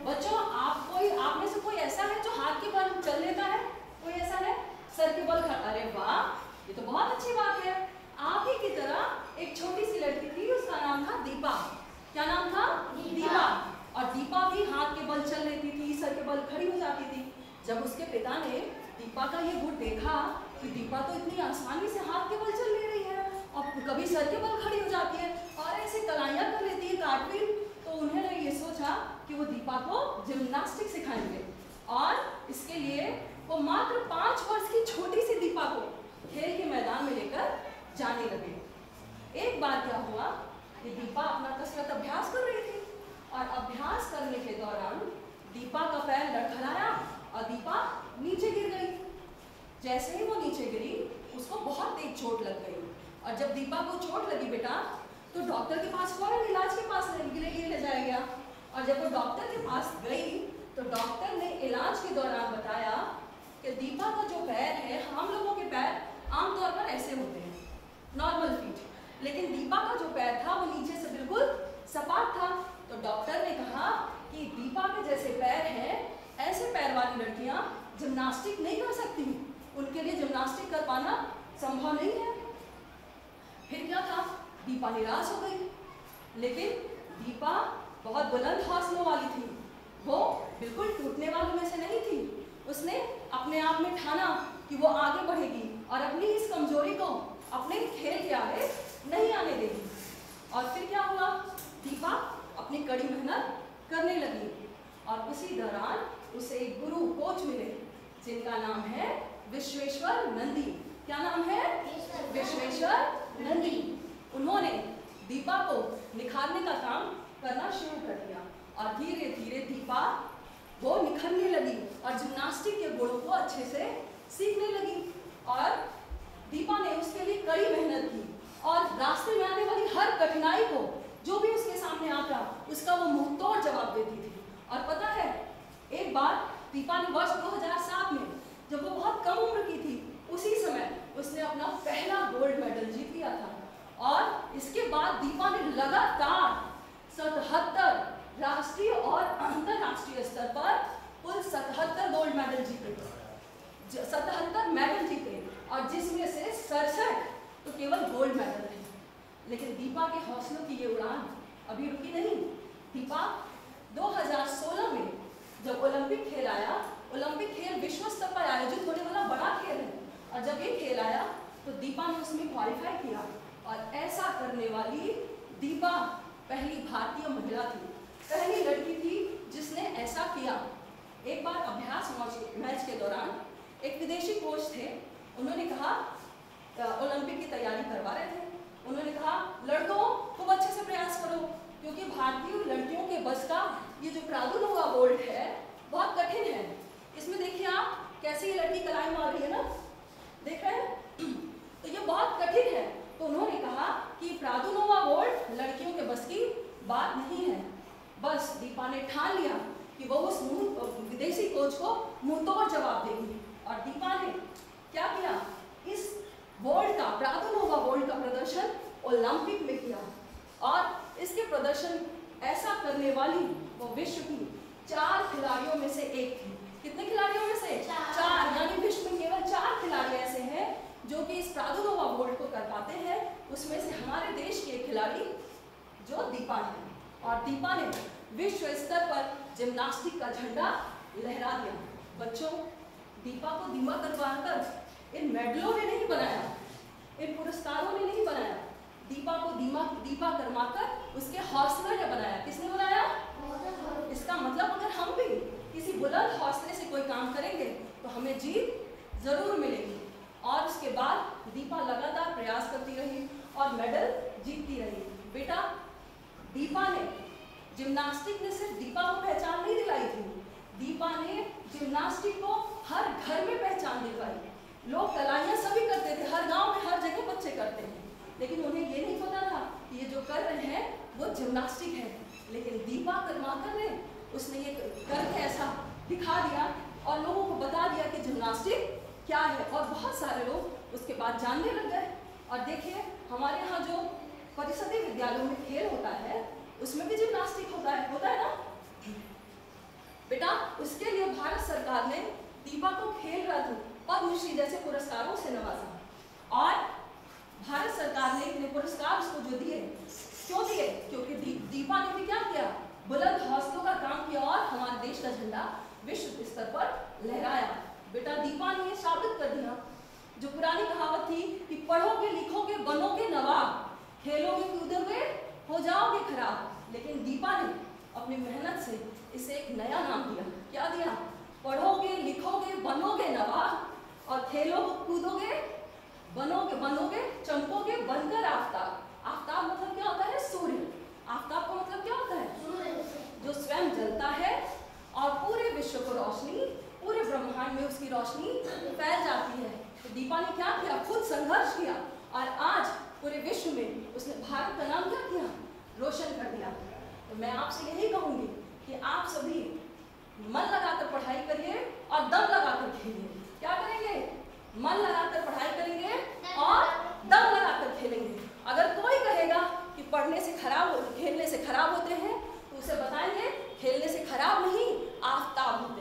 बच्चों आप में से कोई ऐसा है जो हाथ के बल चल लेता है? कोई ऐसा है? सर के बल खड़ा? अरे वाह, ये तो बहुत अच्छी बात है। आप ही की तरह एक छोटी सी लड़की थी, उसका नाम था दीपा। क्या नाम था? दीपा। और दीपा भी हाथ के बल चल लेती थी, सर के बल खड़ी हो जाती थी। जब उसके पिता ने दीपा का ये गुण देखा कि दीपा तो इतनी आसानी से हाथ के बल चल ले रही है और कभी सर के बल खड़ी हो जाती है और ऐसे कलाइयाँ कर लेती है, कार्टवील, तो उन्होंने ये सोचा कि वो दीपा को जिम्नास्टिक सिखाएंगे। और इसके लिए वो मात्र 5 वर्ष की छोटी सी दीपा को खेल के मैदान में लेकर जाने लगे। एक बार क्या हुआ कि दीपा अपना कसरत अभ्यास कर रही थी और अभ्यास करने के दौरान दीपा का पैर लड़खड़ाया और दीपा नीचे गिर गई। जैसे ही वो नीचे गिरी उसको बहुत तेज चोट लग गई और जब दीपा को चोट लगी बेटा तो डॉक्टर के पास फौरन इलाज के पास ले जाया गया। और जब वो डॉक्टर के पास गई तो डॉक्टर ने इलाज के दौरान बताया कि दीपा का जो पैर है, हम लोगों के पैर आमतौर पर ऐसे होते हैं, नॉर्मल फीट, लेकिन दीपा का जो पैर था वो नीचे से बिल्कुल सपाट था। तो डॉक्टर ने कहा कि दीपा के जैसे पैर हैं, ऐसे पैर वाली लड़कियां जिम्नास्टिक नहीं कर सकती, उनके लिए जिम्नास्टिक कर पाना संभव नहीं है। फिर क्या था, दीपा निराश हो गई, लेकिन दीपा बहुत बुलंद हौसलों वाली थी, वो बिल्कुल टूटने वालों में से नहीं थी। उसने अपने आप में ठाना कि वो आगे बढ़ेगी और अपनी इस कमजोरी को अपने खेल के आगे नहीं आने देगी। और फिर क्या हुआ, दीपा अपनी कड़ी मेहनत करने लगी और उसी दौरान उसे एक गुरु कोच मिले जिनका नाम है विश्वेश्वर नंदी। क्या नाम है? विश्वेश्वर नंदी। उन्होंने दीपा को निखारने का काम करना शुरू कर दिया और धीरे धीरे दीपा वो निखरने लगी और जिम्नास्टिक के गुणों को अच्छे से सीखने लगी। और दीपा ने उसके लिए कड़ी मेहनत की और रास्ते में आने वाली हर कठिनाई को, जो भी उसके सामने आता, उसका वो मुंह तोड़ जवाब देती थी। और पता है, एक बार दीपा ने वर्ष 2007 में, जब वो बहुत कम उम्र की थी, उसी समय उसने अपना पहला गोल्ड मेडल जीत लिया था। और इसके बाद दीपा ने लगातार 77 राष्ट्रीय और अंतरराष्ट्रीय स्तर पर कुल 77 गोल्ड मेडल जीते, 77 मेडल जीते, और जिसमें से 67 तो केवल गोल्ड मेडल थे। लेकिन दीपा के हौसलों की ये उड़ान अभी रुकी नहीं। दीपा 2016 में जब ओलंपिक खेल आया, ओलंपिक खेल विश्व स्तर पर आयोजित होने वाला बड़ा खेल है, और जब ये खेल आया तो दीपा ने उसमें क्वालिफाई किया और ऐसा करने वाली दीपा पहली भारतीय महिला थी, पहली लड़की थी जिसने ऐसा किया। एक बार अभ्यास मैच के दौरान एक विदेशी कोच थे, उन्होंने कहा, ओलंपिक की तैयारी करवा रहे थे, उन्होंने कहा लड़कों खूब अच्छे से प्रयास करो क्योंकि भारतीय लड़कियों के बस का ये जो प्रादुर्नोवा बोल्ट है बहुत कठिन है। इसमें देखिए आप कैसे ये लड़की कलाई मार रही है ना, देख रहे हैं, तो ये बहुत कठिन है। तो उन्होंने कहा कि प्रादुर्नोवा बोल्ट लड़कियों के बस की बात नहीं है। बस दीपा ने ठान लिया कि वो उस विदेशी कोच को मुंहतोड़ जवाब देगी, और दीपा ने क्या किया, इस बोल्ट का, प्रादुर्नोवा बोल्ट का प्रदर्शन ओलंपिक में किया। और इसके प्रदर्शन ऐसा करने वाली वो विश्व की 4 खिलाड़ियों में से एक थी। कितने खिलाड़ियों में से? 4, यानी विश्व में केवल 4 खिलाड़ी ऐसे हैं जो कि इस प्रादुर्नोवा बोल्ट को कर पाते हैं। उसमें से हमारे देश के खिलाड़ी जो दीपा है, और दीपा ने विश्व स्तर पर जिम्नास्टिक का झंडा लहरा दिया। बच्चों, दीपा को धीमा करवाकर इन मेडलों ने नहीं बनाया, इन पुरस्कारों ने नहीं बनाया, दीपा को दीपा करवाकर उसके हौसले ने बनाया। किसने बनाया? इसका मतलब अगर हम भी किसी बुलंद हौसले से कोई काम करेंगे तो हमें जीत जरूर मिलेगी। और उसके बाद दीपा लगातार प्रयास करती रही और मेडल जीतती रही। बेटा, दीपा ने जिम्नास्टिक ने सिर्फ दीपा को पहचान नहीं दिलाई थी, दीपा ने जिम्नास्टिक को हर घर में पहचान दिलवाई। लोग कलाइयाँ सभी करते थे, हर गांव में हर जगह बच्चे करते हैं, लेकिन उन्हें ये नहीं पता था कि ये जो कर रहे हैं वो जिम्नास्टिक है। लेकिन दीपा करमाकर ने उसने ये करके ऐसा दिखा दिया और लोगों को बता दिया कि जिम्नास्टिक क्या है, और बहुत सारे लोग उसके बाद जानने लग गए। और देखिए, हमारे यहाँ जो परिषदीय विद्यालयों में खेल होता है उसमें भी जिम्नास्टिक होता है ना। विश्व स्तर पर लहराया। बेटा दीपा ने साबित कर दिया जो पुरानी कहावत थी कि पढ़ोगे लिखोगे बनोगे नवाब, खेलोगे कूदोगे हो जाओगे खराब, लेकिन दीपा ने अपनी मेहनत से इसे एक नया नाम दिया। क्या दिया? पढ़ोगे लिखोगे बनोगे नवाब और खेलोगे कूदोगे बनोगे चमकोगे बनकर आफताब। आफताब मतलब क्या होता है? सूर्य। आफताब का मतलब क्या होता है? जो स्वयं जलता है और पूरे विश्व को रोशनी, पूरे ब्रह्मांड में उसकी रोशनी फैल जाती है। तो दीपा ने क्या किया? खुद संघर्ष किया और आज पूरे विश्व में उसने भारत का नाम क्या किया? रोशन कर दिया। तो मैं आपसे यही कहूंगी कि आप सभी मन लगाकर पढ़ाई करिए और दम लगाकर खेलिए। क्या करेंगे? मन लगाकर पढ़ाई करेंगे और दम लगाकर खेलेंगे। अगर कोई कहेगा कि पढ़ने से खराब खेलने से खराब होते हैं तो उसे बताएंगे खेलने से खराब नहीं आफताब होते हैं।